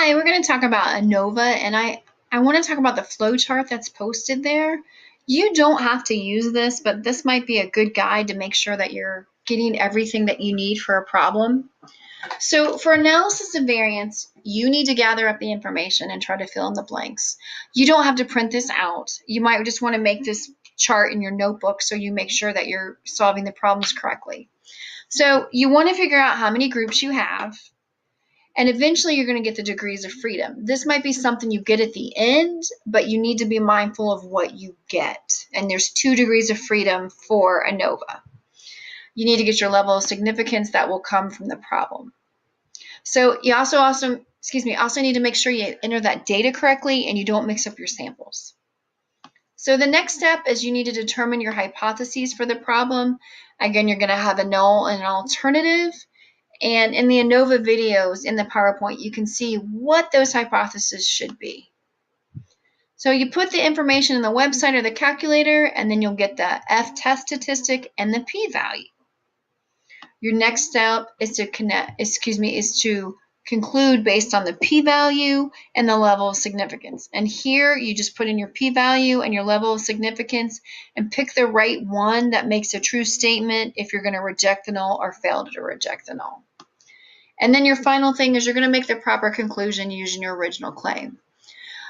Hi, we're going to talk about ANOVA, and I want to talk about the flowchart that's posted there. You don't have to use this, but this might be a good guide to make sure that you're getting everything that you need for a problem. So for analysis of variance, you need to gather up the information and try to fill in the blanks. You don't have to print this out. You might just want to make this chart in your notebook so you make sure that you're solving the problems correctly. So you want to figure out how many groups you have. And eventually you're going to get the degrees of freedom. This might be something you get at the end, but you need to be mindful of what you get. And there's 2 degrees of freedom for ANOVA. You need to get your level of significance that will come from the problem. So you also need to make sure you enter that data correctly and you don't mix up your samples. So the next step is you need to determine your hypotheses for the problem. Again, you're going to have a null and an alternative. And in the ANOVA videos in the PowerPoint, you can see what those hypotheses should be. So you put the information in the website or the calculator, and then you'll get the F-test statistic and the p-value. Your next step is to conclude based on the p-value and the level of significance. And here you just put in your p-value and your level of significance and pick the right one that makes a true statement if you're going to reject the null or fail to reject the null. And then your final thing is you're going to make the proper conclusion using your original claim.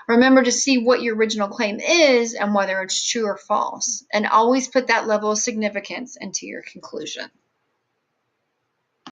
Remember to see what your original claim is and whether it's true or false. And always put that level of significance into your conclusion.